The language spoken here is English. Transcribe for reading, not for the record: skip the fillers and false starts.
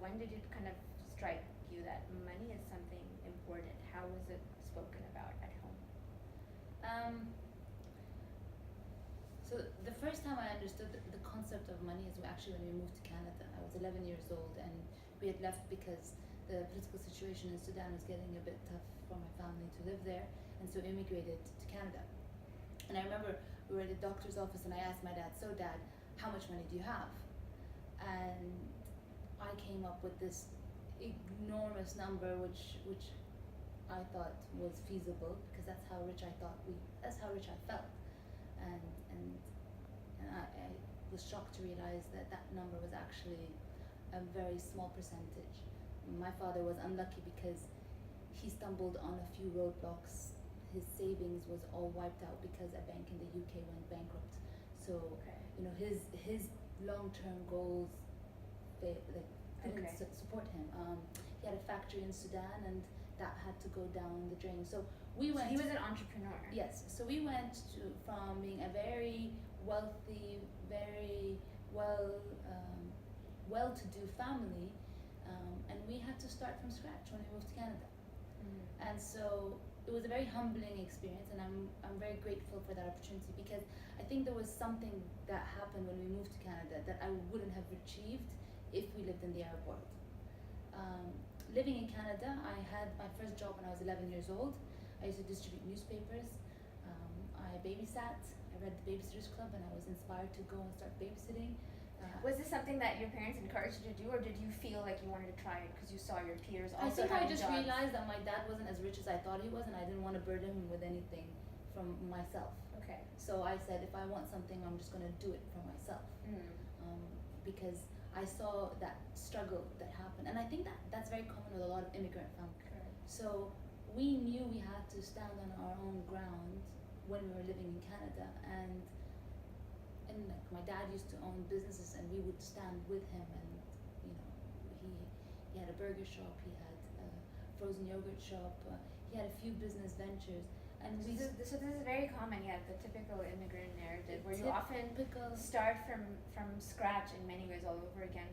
when did it kind of strike you that money is something important? How was it spoken about at home? So the first time I understood the concept of money is actually when we moved to Canada. I was 11 years old, and we had left because the political situation in Sudan was getting a bit tough for my family to live there, and so immigrated to Canada. And I remember we were at the doctor's office, and I asked my dad, "So, Dad, how much money do you have?" And I came up with this enormous number, which I thought was feasible because that's how rich I felt, and and I was shocked to realize that that number was actually a very small percentage. My father was unlucky because he stumbled on a few roadblocks. His savings was all wiped out because a bank in the UK went bankrupt. So Okay. his long-term goals didn't Okay. support him. He had a factory in Sudan, and that had to go down the drain. So we So went. he was an entrepreneur. Yes. So we went from being a very wealthy, very well-to-do family, and we had to start from scratch when we moved to Canada. Mm. And so it was a very humbling experience, and I'm very grateful for that opportunity because I think there was something that happened when we moved to Canada that I wouldn't have achieved if we lived in the Arab world. Living in Canada, I had my first job when I was 11 years old. I used to distribute newspapers. I babysat. I read the Babysitters Club, and I was inspired to go and start babysitting. Was this something that your parents encouraged you to do, or did you feel like you wanted to try it because you saw your peers I also think I having just jobs? realized that my dad wasn't as rich as I thought he was, and I didn't want to burden him with anything from myself. Okay. So I said, if I want something, I'm just going to do it for myself. Because I saw that struggle that happened, and I think that's very common with a lot of immigrant families. Correct. So we knew we had to stand on our own ground when we were living in Canada, and like my dad used to own businesses, and we would stand with him, and he had a burger shop, he had a frozen yogurt shop, he had a few business ventures, and So this is very common, yeah, the typical immigrant narrative where you often typical start from scratch in many ways all over again.